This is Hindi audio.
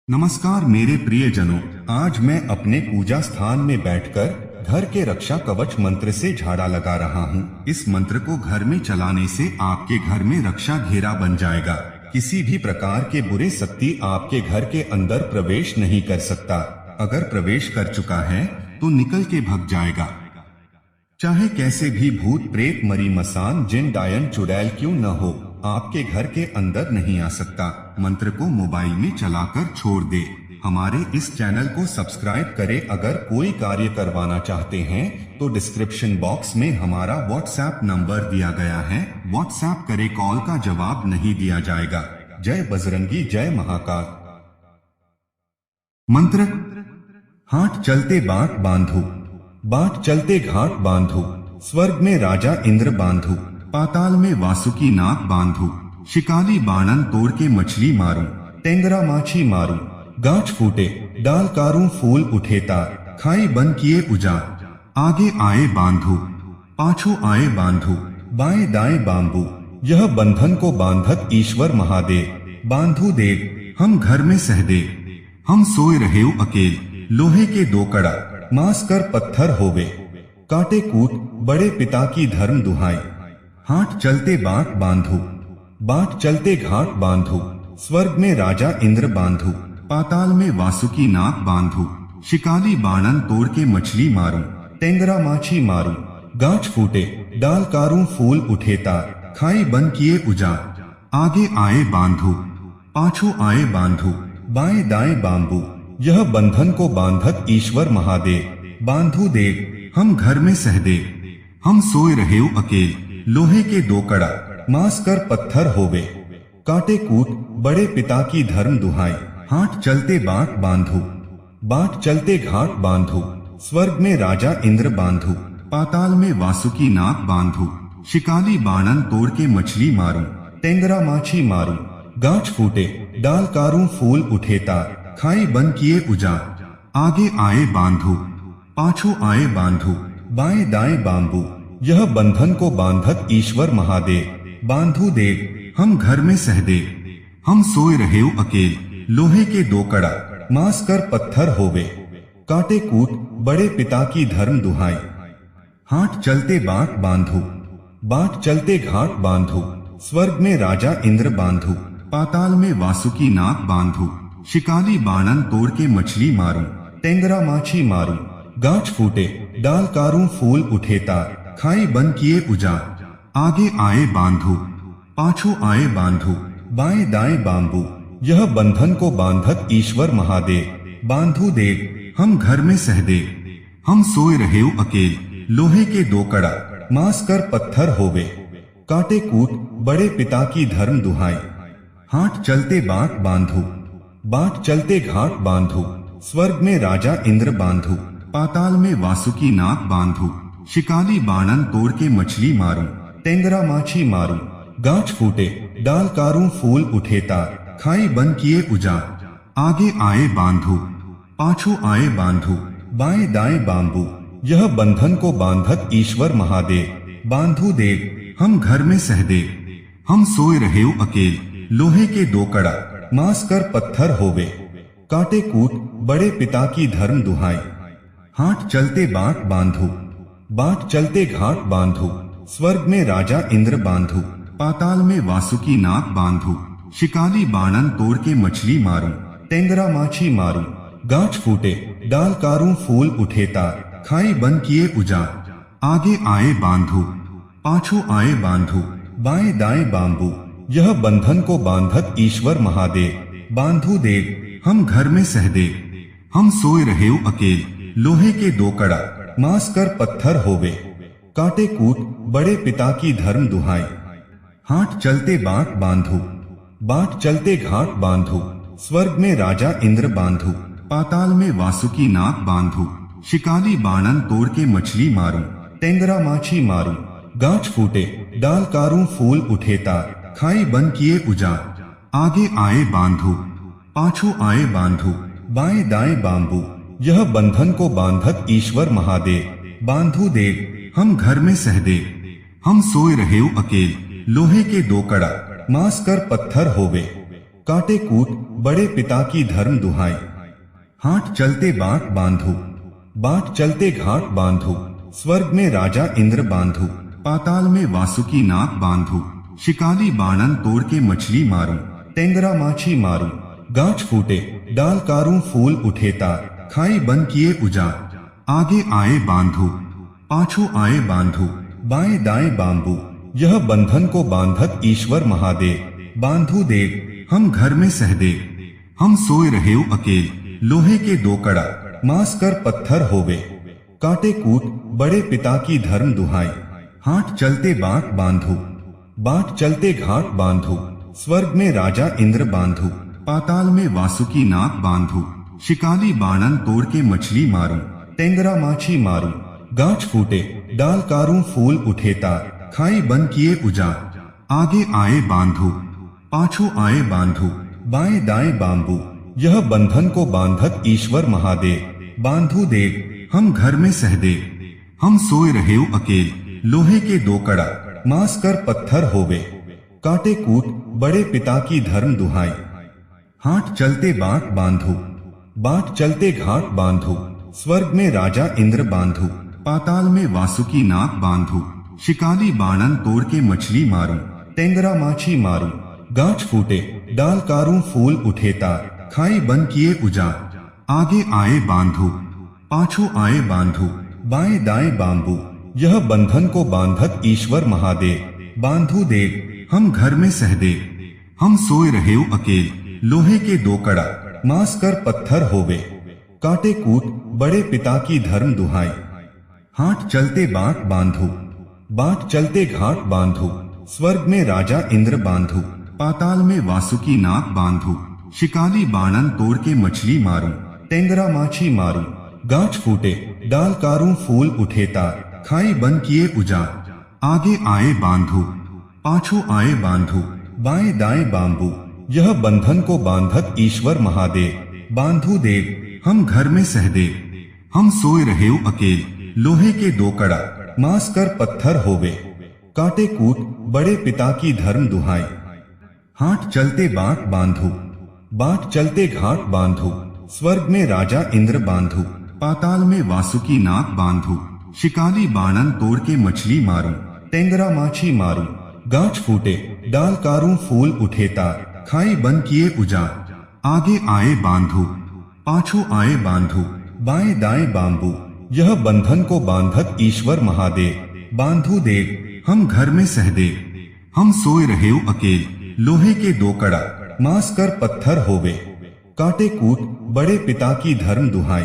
नमस्कार मेरे प्रियजनों, आज मैं अपने पूजा स्थान में बैठकर घर के रक्षा कवच मंत्र से झाड़ा लगा रहा हूँ। इस मंत्र को घर में चलाने से आपके घर में रक्षा घेरा बन जाएगा। किसी भी प्रकार के बुरे शक्ति आपके घर के अंदर प्रवेश नहीं कर सकता। अगर प्रवेश कर चुका है तो निकल के भग जाएगा। चाहे कैसे भी भूत प्रेत मरी मसान जिन डायन चुड़ैल क्यों न हो, आपके घर के अंदर नहीं आ सकता। मंत्र को मोबाइल में चलाकर छोड़ दे। हमारे इस चैनल को सब्सक्राइब करें। अगर कोई कार्य करवाना चाहते हैं तो डिस्क्रिप्शन बॉक्स में हमारा व्हाट्सएप नंबर दिया गया है। व्हाट्सएप करें, कॉल का जवाब नहीं दिया जाएगा। जय बजरंगी, जय महाकाल। मंत्र। हाथ चलते बाट बांधो, बाट चलते घाट बांधो, स्वर्ग में राजा इंद्र बांधो, पाताल में वासुकी नाग बांधो, शिकाली बाणन तोड़ के मछली मारूं, टेंगरा माछी मारूं, गांठ फूटे डाल कारूं, फूल उठे तार, खाई बन किए उजाड़, आगे आए बांधो, पाछू आए बांधो, बाएं दाएं बांबू, यह बंधन को बांधत ईश्वर महादेव, बांधू देव हम घर में सहदे, हम सोए रहे अकेल, लोहे के दो कड़ा, मांस कर पत्थर होवे, काटे कूट बड़े पिता की धर्म दुहाई, हाथ चलते बाट बांधो, बाट चलते घाट बांधो, स्वर्ग में राजा इंद्र बांधो, पाताल में वासुकी नाग बांधो, शिकाली बाणन तोड़ के मछली मारूं, टेंगरा माछी मारूं, गांठ फूटे डाल कारूं, फूल उठे तार, खाई बन किए उजाड़, आगे आए बांधो, पाछू आए बांधो, बाएं दाएं बांबू, यह बंधन को बांधत ईश्वर महादेव, बांधू देव हम घर में सहदे, हम सोए रहे अकेल, लोहे के दो कड़ा, मांस कर पत्थर होवे, काटे कूट बड़े पिता की धर्म दुहाई, हाथ चलते बाट बांधो, बाट चलते घाट बांधो, स्वर्ग में राजा इंद्र बांधो, पाताल में वासुकी नाग बांधो, शिकाली बाणन तोड़ के मछली मारूं, टेंगरा माछी मारूं, गांठ फूटे डाल कारूं, फूल उठे तार, खाई बन किए उजाड़, आगे आए बांधो, पाछू आए बांधो, बाएं दाएं बांबू, यह बंधन को बांधत ईश्वर महादेव, बांधू देव हम घर में सहदे, हम सोए रहे अकेल, लोहे के दो कड़ा, मांस कर पत्थर होवे, काटे कूट बड़े पिता की धर्म दुहाई, हाथ चलते बाट बांधो, बाट चलते घाट बांधो, स्वर्ग में राजा इंद्र बांधो, पाताल में वासुकी नाग बांधो, शिकाली बाणन तोड़ के मछली मारूं, टेंगरा माछी मारूं, गांठ फूटे डाल कारूं, फूल उठे तार, खाई बन किए उजाड़, आगे आए बांधो, पाछू आए बांधो, बाएं दाएं बांबू, यह बंधन को बांधत ईश्वर महादेव, बांधू देव हम घर में सहदे, हम सोए रहे अकेल, लोहे के दो कड़ा, मांस कर पत्थर होवे, काटे कूट बड़े पिता की धर्म दुहाई, हाथ चलते बाट बांधो, बाट चलते घाट बांधो, स्वर्ग में राजा इंद्र बांधो, पाताल में वासुकी नाग बांधो, शिकाली बाणन तोड़ के मछली मारूं, टेंगरा माछी मारूं, गांठ फूटे डाल कारूं, फूल उठे तार, खाई बन किए उजाड़, आगे आए बांधो, पाछू आए बांधो, बाएं दाएं बांबू, यह बंधन को बांधत ईश्वर महादेव, बांधू देव हम घर में सहदे, हम सोए रहे अकेल, लोहे के दो कड़ा, मांस कर पत्थर होवे, काटे कूट बड़े पिता की धर्म दुहाई, हाथ चलते बाट बांधो, बाट चलते घाट बांधो, स्वर्ग में राजा इंद्र बांधो, पाताल में वासुकी नाग बांधो, शिकाली बाणन तोड़ के मछली मारूं, टेंगरा माछी मारूं, गांठ फूटे डाल कारूं, फूल उठे तार, खाई बन किए उजाड़, आगे आए बांधो, पाछू आए बांधो, बाएं दाएं बांबू, यह बंधन को बांधत ईश्वर महादेव, बांधू देव हम घर में सहदे, हम सोए रहे अकेल, लोहे के दो कड़ा, मांस कर पत्थर होवे, काटे कूट बड़े पिता की धर्म दुहाई, हाथ चलते बाट बांधो, बाट चलते घाट बांधो, स्वर्ग में राजा इंद्र बांधो, पाताल में वासुकी नाग बांधो, शिकाली बाणन तोड़ के मछली मारूं, टेंगरा माछी मारूं, गांठ फूटे डाल कारूं, फूल उठे तार, खाई बन किए उजाड़, आगे आए बांधो, पाछू आए बांधो, बाएं दाएं बांबू, यह बंधन को बांधत ईश्वर महादेव, बांधू देव हम घर में सहदे, हम सोए रहे अकेल, लोहे के दो कड़ा, मांस कर पत्थर होवे, काटे कूट बड़े पिता की धर्म दुहाई। हाट चलते बाट चलते घाट बांधो, स्वर्ग में राजा इंद्र बांधो, पाताल में वासुकी नाग बांधो, शिकाली बाणन तोड़ के मछली मारूं, टेंगरा माछी मारूं, गांठ फूटे डाल कारूं, फूल उठे तार, खाई बन किए उजाड़, आगे आए बांधो पाछू आए बांधो, बाएं दाएं बांबू, यह बंधन को बांधक ईश्वर महादेव, बांधू देव हम घर में सहदे, हम सोए रहे अकेल, लोहे के दो कड़ा मांस कर पत्थर होवे, काटे कूट बड़े पिता की धर्म दुहाई। हाट चलते बाट चलते घाट बांधो, स्वर्ग में राजा इंद्र बांधो, पाताल में वासुकी नाग बांधो, शिकाली बाणन तोड़ के मछली मारूं, टेंगरा माछी मारूं, गांठ फूटे डाल कारूं, फूल उठे तार, खाई बन किए उजाड़, आगे आए बांधो पाछू आए बांधो, बाएं दाएं बांबू, यह बंधन को बांधक ईश्वर महादेव, बांधू देव हम घर में सहदे, हम सोए रहे अकेल, लोहे के दो कड़ा मांस कर पत्थर होवे, काटे कूट बड़े पिता की धर्म दुहाई। हाट चलते बाट चलते घाट बांधो, स्वर्ग में राजा इंद्र बांधो, पाताल में वासुकी नाग बांधो, शिकाली बाणन तोड़ के मछली मारूं, टेंगरा माछी मारूं, गांठ फूटे डाल कारूं, फूल उठे तार, खाई बन किए उजाड़, आगे आए बांधो पाछू आए बांधो, बाएं दाएं बांबू, यह बंधन को बांधक ईश्वर महादेव, बांधू देव हम घर में सहदे, हम सोए रहे अकेल, लोहे के दो कड़ा मांस कर पत्थर होवे, काटे कूट बड़े पिता की धर्म दुहाई। हाट चलते बाट चलते घाट बांधो, स्वर्ग में राजा इंद्र बांधो, पाताल में वासुकी नाग बांधो, शिकाली बाणन तोड़ के मछली मारूं, टेंगरा माछी मारूं, गांठ फूटे डाल कारूं, फूल उठे तार, खाई बन किए उजाड़, आगे आए बांधो पाछू आए बांधो, बाएं दाएं बांबू, यह बंधन को बांधक ईश्वर महादेव, बांधू देव हम घर में सहदे, हम सोए रहे अकेल, लोहे के दो कड़ा मांस कर पत्थर होवे, काटे कूट बड़े पिता की धर्म दुहाई। हाट चलते बाट चलते घाट बांधो, स्वर्ग में राजा इंद्र बांधो, पाताल में वासुकी नाग बांधो, शिकाली बाणन तोड़ के मछली मारूं, टेंगरा माछी मारूं, गांठ फूटे डाल कारूं, फूल उठे तार, खाई बन किए उजाड़, आगे आए बांधो पाछू आए बांधो, बाएं दाएं बांबू, यह बंधन को बांधक ईश्वर महादेव, बांधू देव हम घर में सहदे, हम सोए रहे अकेल, लोहे के दो कड़ा मांस कर पत्थर होवे, काटे कूट बड़े पिता की धर्म दुहाई।